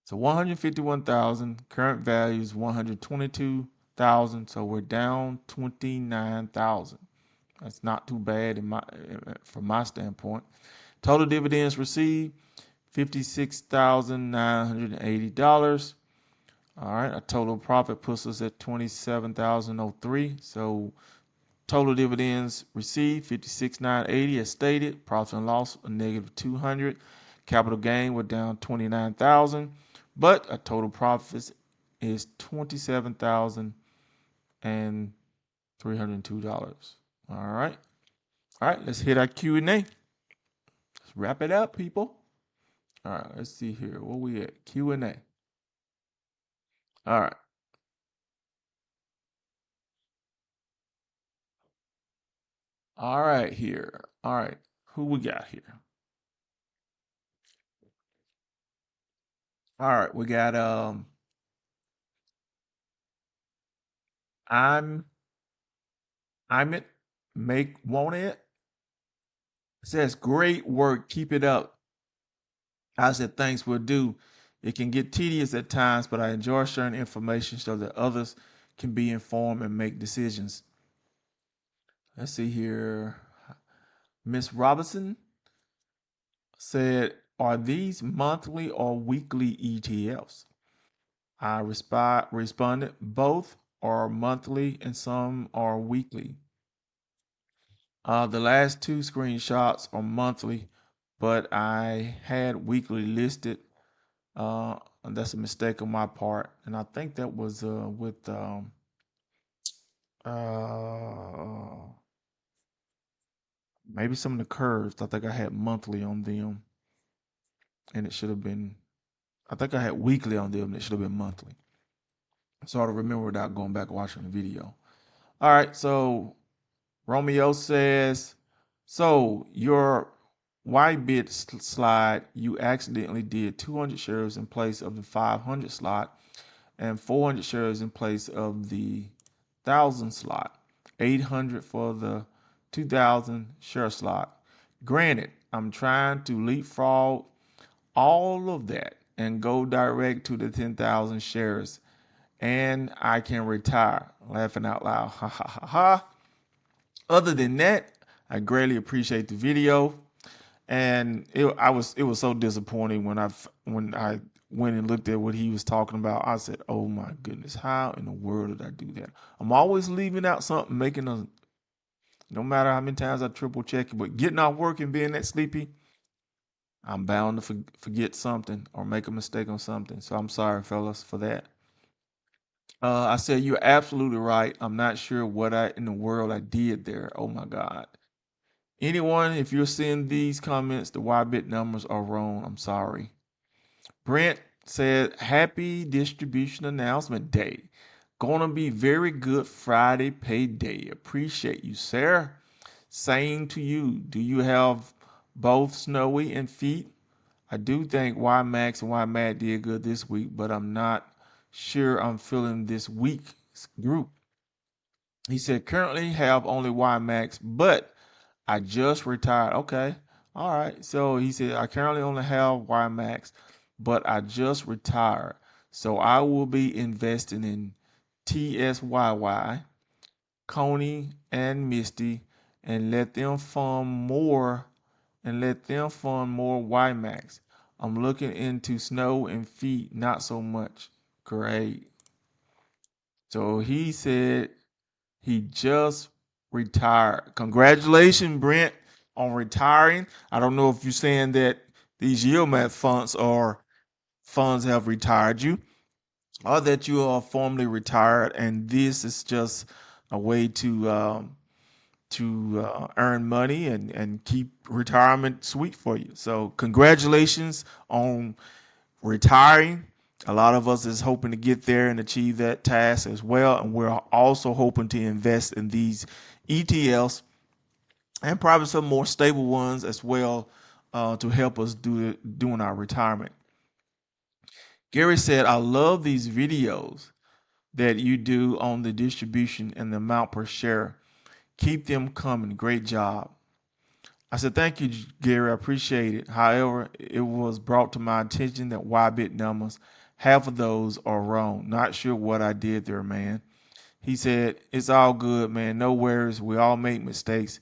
So 151,000. Current value is 122,000. So we're down 29,000. That's not too bad from my standpoint. Total dividends received $56,980. All right, a total profit puts us at $27,003. So total dividends received $56,980 as stated. Profit and loss a negative $200. Capital gain we're down $29,000, but a total profit is $27,302. All right, let's hit our Q&A. Let's wrap it up, people. All right, let's see here. Where we at? Q&A. All right. All right, here. All right, who we got here? All right, we got I'm it. Make want it. Says great work. Keep it up. I said thanks will do. It can get tedious at times, but I enjoy sharing information so that others can be informed and make decisions. Let's see here. Miss Robinson said, are these monthly or weekly ETFs? I responded, both are monthly and some are weekly. The last two screenshots are monthly, but I had weekly listed. And that's a mistake on my part. And I think that was with maybe some of the curves. I think I had monthly on them, and it should have been. I think I had weekly on them, and it should have been monthly. So I remember without going back watching the video. All right, so Romeo says, so your YBIT slide, you accidentally did 200 shares in place of the 500 slot and 400 shares in place of the 1,000 slot, 800 for the 2,000 share slot. Granted, I'm trying to leapfrog all of that and go direct to the 10,000 shares, and I can retire. Laughing out loud. Ha ha ha ha. Other than that, I greatly appreciate the video, and it was so disappointing when I went and looked at what he was talking about. I said, "Oh my goodness, how in the world did I do that?" I'm always leaving out something, no matter how many times I triple check it, but getting off work and being that sleepy, I'm bound to forget something or make a mistake on something. So I'm sorry, fellas, for that. I said you're absolutely right. I'm not sure what in the world I did there. Oh my God. Anyone, if you're seeing these comments, the YBIT numbers are wrong. I'm sorry. Brent, said, happy distribution announcement day. Gonna be very good Friday payday. Appreciate you, sir. Same to you. Do you have both Snowy and Feet? I do think YMax and YMAT did good this week, but I'm not sure I'm feeling this week's group. He said, currently have only YMax, but I just retired. Okay. All right. So he said, I currently only have YMax, but I just retired. So I will be investing in TSYY, Coney, and Misty, and let them fund more YMax. I'm looking into Snow and Feet, not so much. Great. So he said he just retired. Congratulations, Brent, on retiring. I don't know if you're saying that these YieldMax funds have retired you, or that you are formally retired, and this is just a way to earn money and keep retirement sweet for you. So congratulations on retiring. A lot of us is hoping to get there and achieve that task as well, and we're also hoping to invest in these ETFs and probably some more stable ones as well to help us doing our retirement. Gary said, "I love these videos that you do on the distribution and the amount per share. Keep them coming. Great job." I said, "Thank you, Gary. I appreciate it. However, it was brought to my attention that YBIT numbers, half of those are wrong. Not sure what I did there, man." He said, "It's all good, man. No worries. We all make mistakes.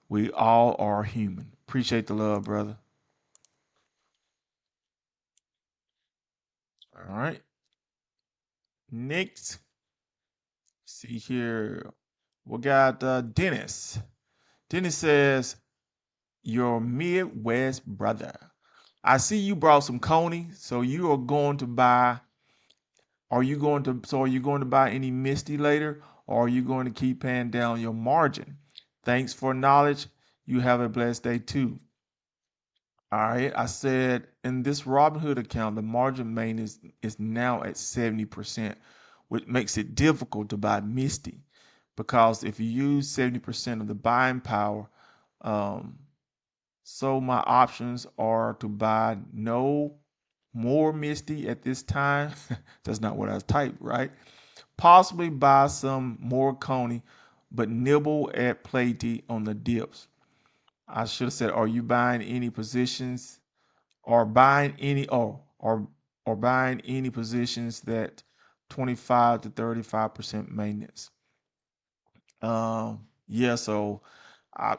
We all are human." Appreciate the love, brother. All right. Next, see here. We got Dennis. Dennis says, "Your Midwest brother. I see you brought some Coney, so you are going to buy. Are you going to buy any Misty later, or are you going to keep paying down your margin? Thanks for knowledge. You have a blessed day too." All right. I said in this Robinhood account, the margin main is now at 70%, which makes it difficult to buy Misty because if you use 70% of the buying power, um, so my options are to buy no more Misty at this time. That's not what I typed, right? Possibly buy some more Coney, but nibble at Platy on the dips. I should have said, are you buying any positions or buying any or buying any positions that 25 to 35% maintenance? Yeah, so I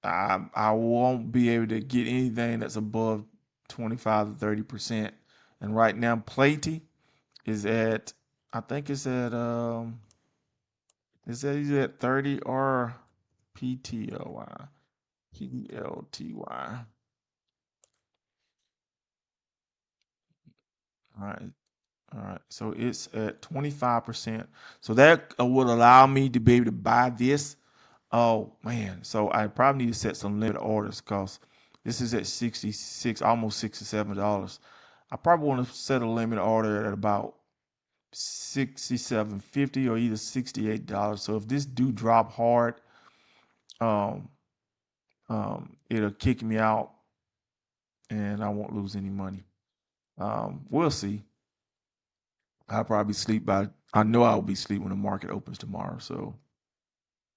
I won't be able to get anything that's above 25 to 30%. And right now, Platy is at, I think it's at, is that he's at 30 or PTLY, PLTY. All right. All right. So it's at 25%. So that would allow me to be able to buy this. Oh, man. So I probably need to set some limit orders because this is at 66, almost $67. I probably want to set a limit order at about 67.50 or either $68. So if this do drop hard, um, it'll kick me out and I won't lose any money. We'll see. I'll probably sleep by. I know I'll be asleep when the market opens tomorrow. So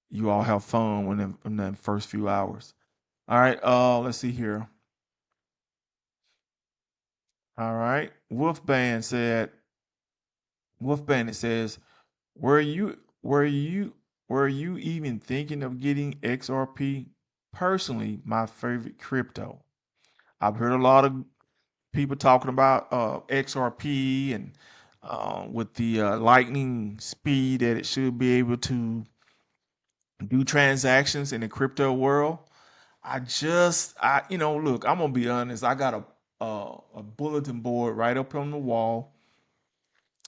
you all have fun when in the first few hours. All right. Let's see here. All right. Wolf Bandit says, were you were you were you even thinking of getting XRP? Personally, my favorite crypto. I've heard a lot of people talking about XRP and with the lightning speed that it should be able to do transactions in the crypto world. Look, I'm gonna be honest. I got a bulletin board right up on the wall,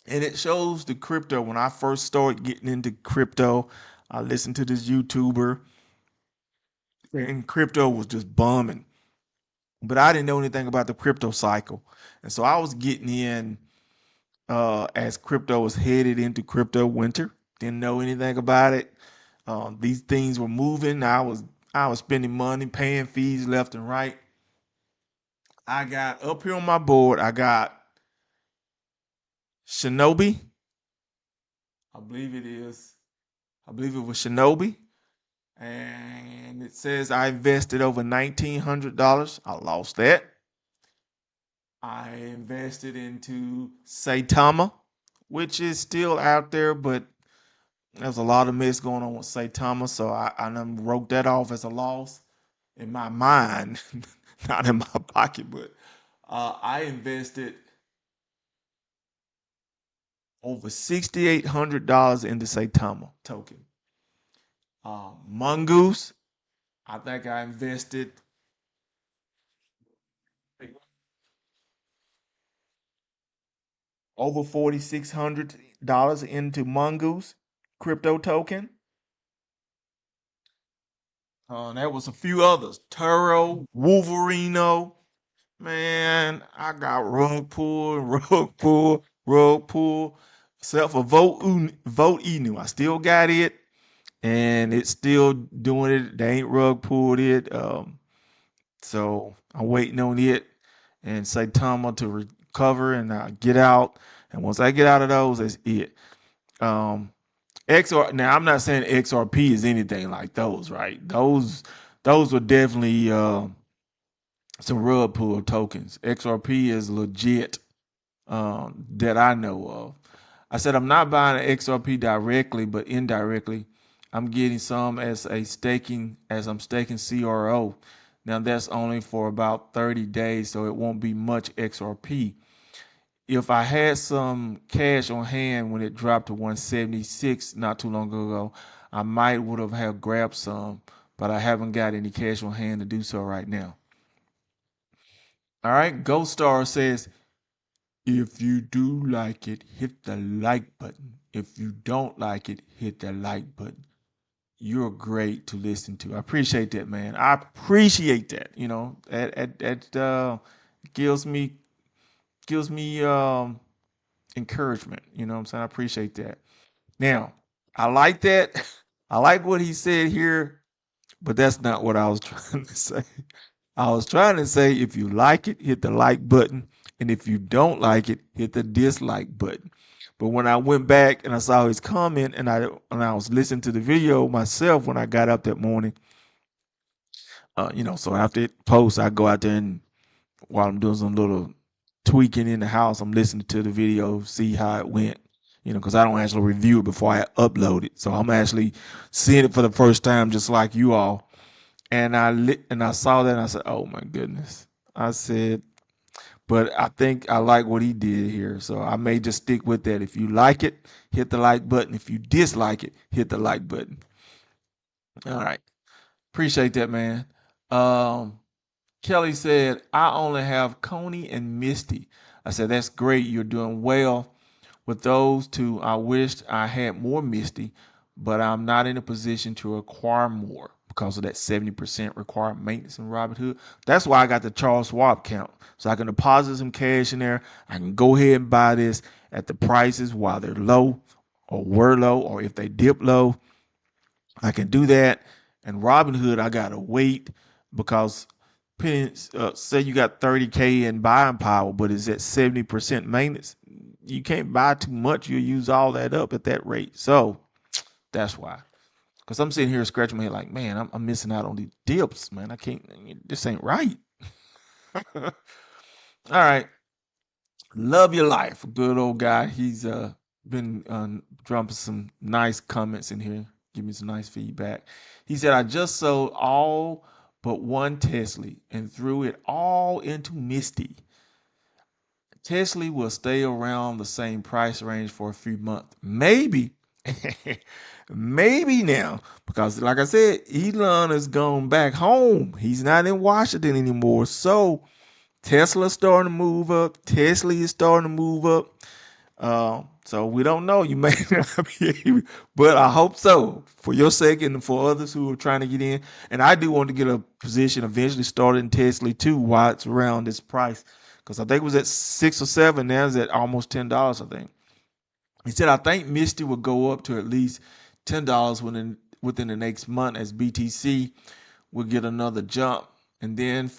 and it shows the crypto. When I first started getting into crypto, I listened to this YouTuber, and crypto was just bombing. but I didn't know anything about the crypto cycle. And so I was getting in as crypto was headed into crypto winter. Didn't know anything about it. These things were moving. I was spending money, paying fees left and right. I got up here on my board. I got Shinobi. I believe it is. I believe it was Shinobi. And it says I invested over $1,900. I lost that. I invested into Saitama, which is still out there, but there's a lot of mess going on with Saitama, so I done wrote that off as a loss in my mind, not in my pocket. But I invested over $6,800 into Saitama token. Mongoose, I think I invested over $4,600 into Mongoose crypto token. There was a few others. Turo, Wolverino. Man, I got rug pull, rug pull, rug pull. Except for Vote Enu. I still got it. And it's still doing it. They ain't rug pulled it. So I'm waiting on it and Saitama to recover and get out. And once I get out of those, that's it. Um, XR. Now I'm not saying XRP is anything like those, right? Those were definitely some rug pull tokens. XRP is legit that I know of. I said I'm not buying an XRP directly, but indirectly, I'm getting some as I'm staking CRO. Now that's only for about 30 days, so it won't be much XRP. If I had some cash on hand when it dropped to 176 not too long ago, I might would have grabbed some, but I haven't got any cash on hand to do so right now. All right, Ghost Star says, if you do like it, hit the like button. If you don't like it, hit the like button. You're great to listen to. I appreciate that, man. I appreciate that. That gives me encouragement. You know what I'm saying? I appreciate that. Now, I like that. I like what he said here, but that's not what I was trying to say. I was trying to say if you like it, hit the like button. And if you don't like it, hit the dislike button. But when I went back and I saw his comment and I was listening to the video myself when I got up that morning, so after it posts, I go out there and while I'm doing some little tweaking in the house, I'm listening to the video, see how it went. Because I don't actually review it before I upload it. So I'm actually seeing it for the first time, just like you all. And I saw that and I said, "Oh my goodness!" I said, but I think I like what he did here, so I may just stick with that. If you like it, hit the like button. If you dislike it, hit the like button. All right, appreciate that, man. Um, Kelly said, "I only have Coney and Misty." I said, "That's great. You're doing well." With those two, I wished I had more Misty, but I'm not in a position to acquire more because of that 70% required maintenance in Robinhood. That's why I got the Charles Schwab account. So I can deposit some cash in there. I can go ahead and buy this at the prices while they're low or were low, or if they dip low, I can do that. And Robinhood, I got to wait because say you got 30K in buying power, but it's at 70% maintenance. You can't buy too much. You'll use all that up at that rate. So that's why. Because I'm sitting here scratching my head like, man, I'm missing out on these dips, man. I can't, this ain't right. All right. Love your life. Good old guy. He's been dropping some nice comments in here. Give me some nice feedback. He said, I just sold all but one Tesla and threw it all into Misty. Tesla will stay around the same price range for a few months. Maybe. Maybe now. Because like I said, Elon has gone back home. He's not in Washington anymore. So Tesla's starting to move up. Tesla is starting to move up. So we don't know. You may not be able, but I hope so for your sake and for others who are trying to get in. And I do want to get a position eventually started in Tesla too, while it's around this price, because I think it was at 6 or 7. Now it's at almost $10. I think he said I think Misty will go up to at least $10 within the next month as BTC will get another jump, and then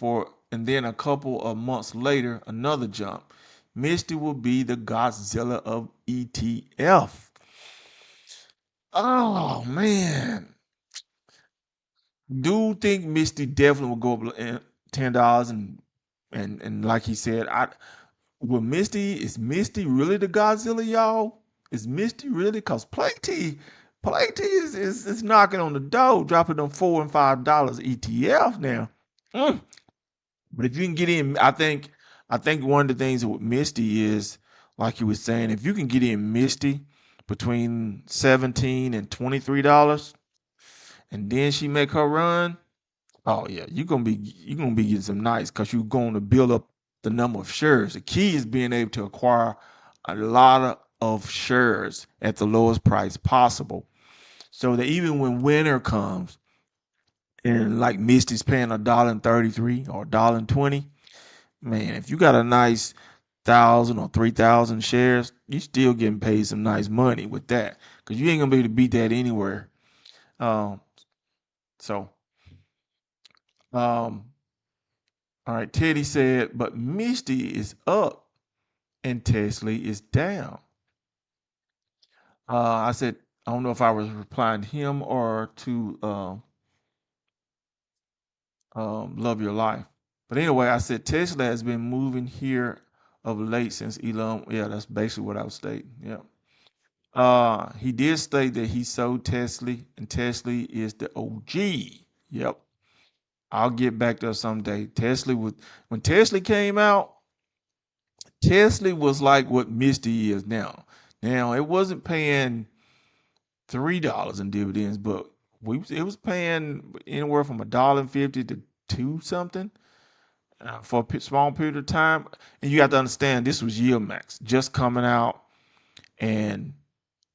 a couple of months later another jump. Misty will be the Godzilla of ETF. Oh man, do think Misty definitely will go up $10, and like he said, is Misty really the Godzilla, y'all? Is Misty really? Cause Platy is knocking on the door, dropping them $4 and $5 ETF now. Mm. But if you can get in, I think one of the things with Misty is, like you were saying, if you can get in Misty between $17 and $23, and then she make her run, oh yeah, you're gonna be getting some nice, because you're going to build up the number of shares. The key is being able to acquire a lot of shares at the lowest price possible, so that even when winter comes and like Misty's paying $1.33 or $1.20, man, if you got a nice 1,000 or 3,000 shares, you still getting paid some nice money with that, because you ain't gonna be able to beat that anywhere. Um, so, um, all right, Teddy said, but Misty is up and Tesla is down. I said, I don't know if I was replying to him or to Love Your Life. But anyway, I said Tesla has been moving here of late since Elon. Yeah, that's basically what I was stating. Yeah. He did state that he sold Tesla, and Tesla is the OG. Yep. I'll get back there someday. Tesla was when Tesla came out, Tesla was like what Misty is now. Now it wasn't paying $3 in dividends, but it was paying anywhere from $1.50 to two something for a small period of time. And you have to understand, this was YieldMax just coming out, and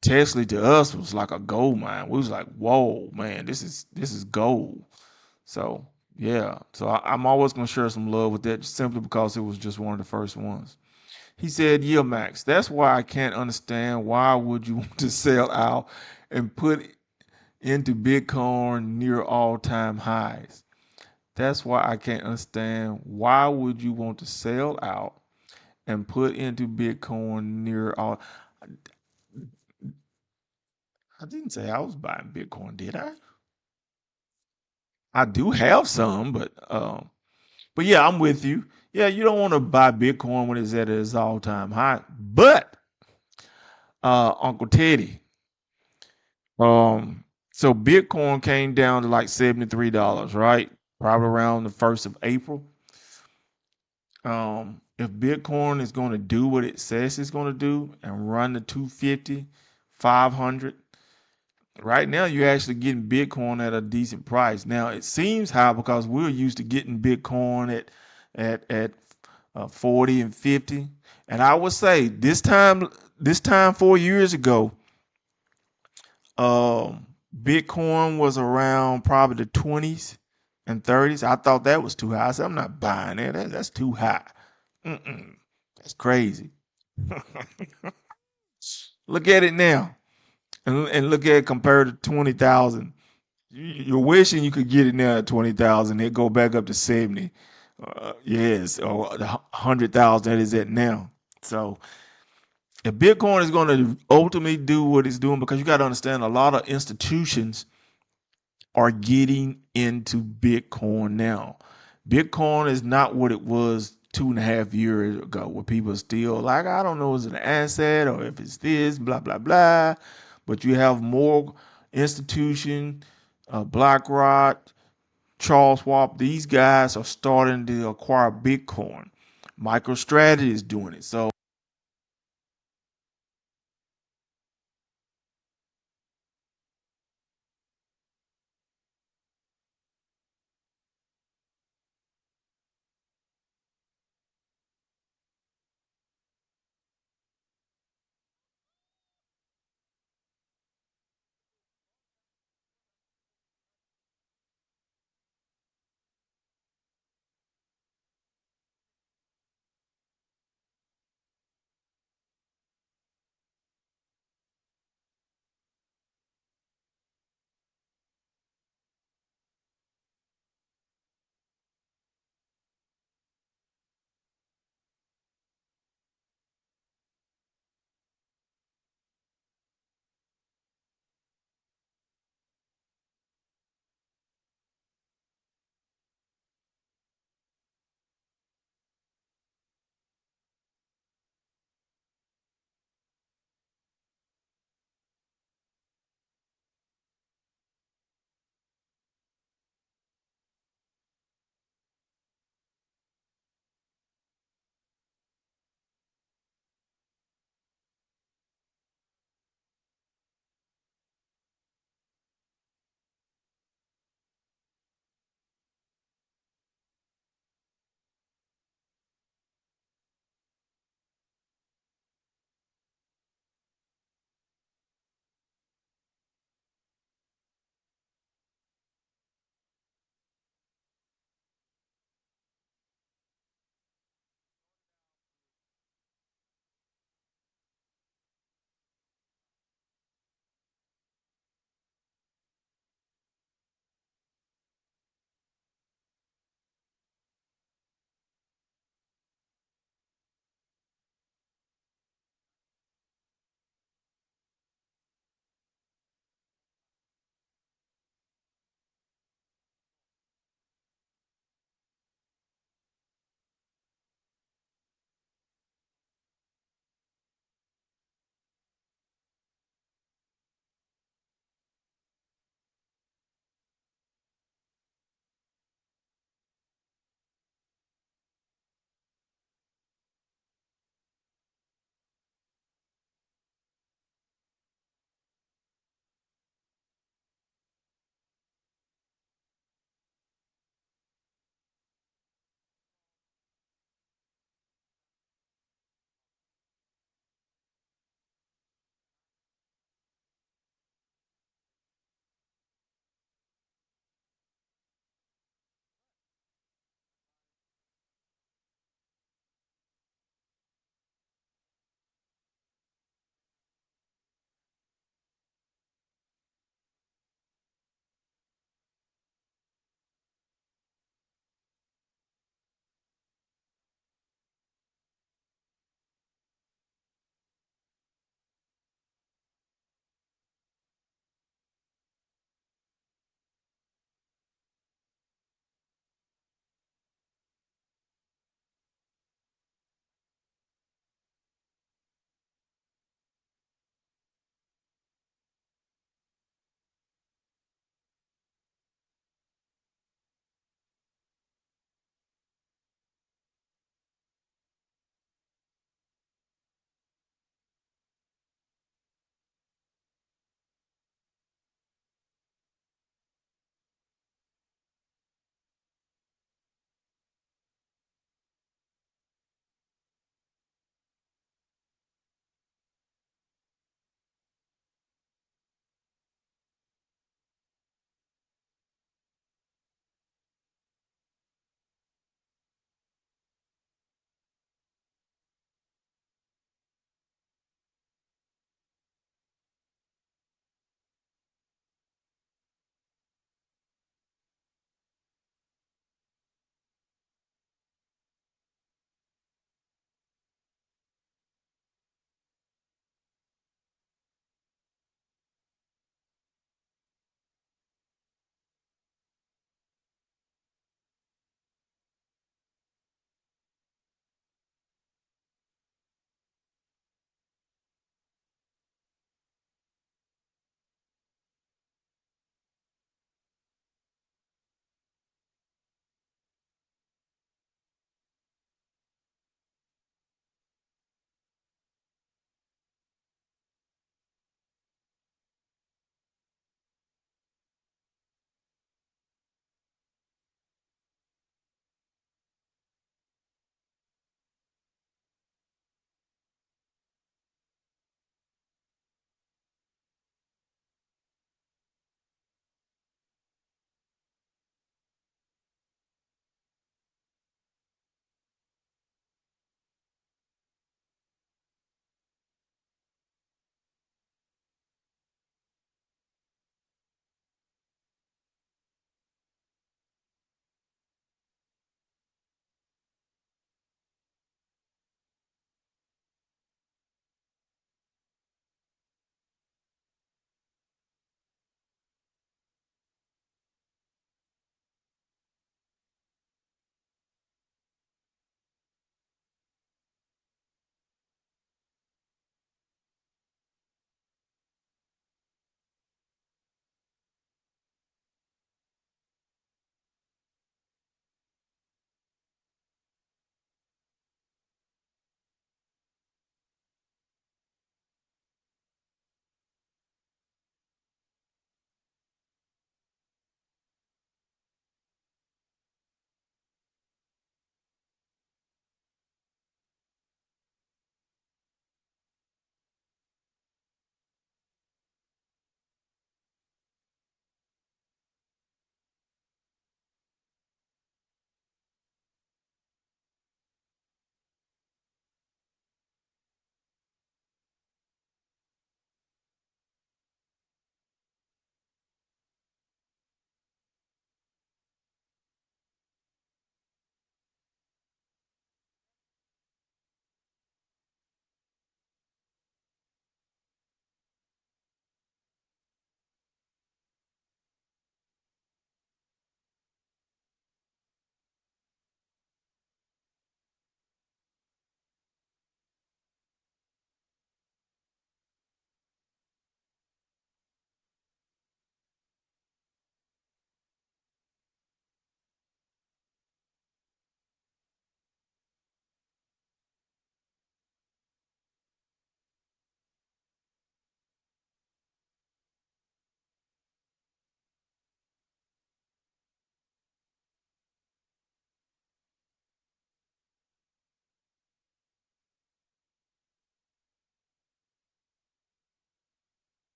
Tesla to us was like a gold mine. We was like, whoa, man, this is gold. So yeah, so I'm always gonna share some love with that, simply because it was just one of the first ones. He said, YieldMax, that's why I can't understand why would you want to sell out and put into Bitcoin near all-time highs. That's why I can't understand why would you want to sell out and put into Bitcoin near all. I didn't say I was buying Bitcoin, did I? I do have some, but yeah, I'm with you. Yeah, you don't want to buy Bitcoin when it's at its all-time high. But Uncle Teddy, um, so Bitcoin came down to like $73, right? Probably around the 1st of April. If Bitcoin is going to do what it says it's going to do and run the 250, 500, right now you're actually getting Bitcoin at a decent price. Now it seems high because we're used to getting Bitcoin at 40 and 50. And I would say this time 4 years ago, Bitcoin was around probably the 20s and 30s. I thought that was too high. I said, I'm not buying that. That's too high. Mm-mm. That's crazy. Look at it now, and look at it compared to 20,000. You're wishing you could get it now at 20,000. It go back up to 70. Yes, or the 100,000 that is at now. So if Bitcoin is going to ultimately do what it's doing, because you got to understand, a lot of institutions are getting into Bitcoin now. Bitcoin is not what it was 2.5 years ago, where people are still like, I don't know, is it an asset or if it's this, blah, blah, blah. But you have more institution, BlackRock, Charles Schwab, these guys are starting to acquire Bitcoin. MicroStrategy is doing it. So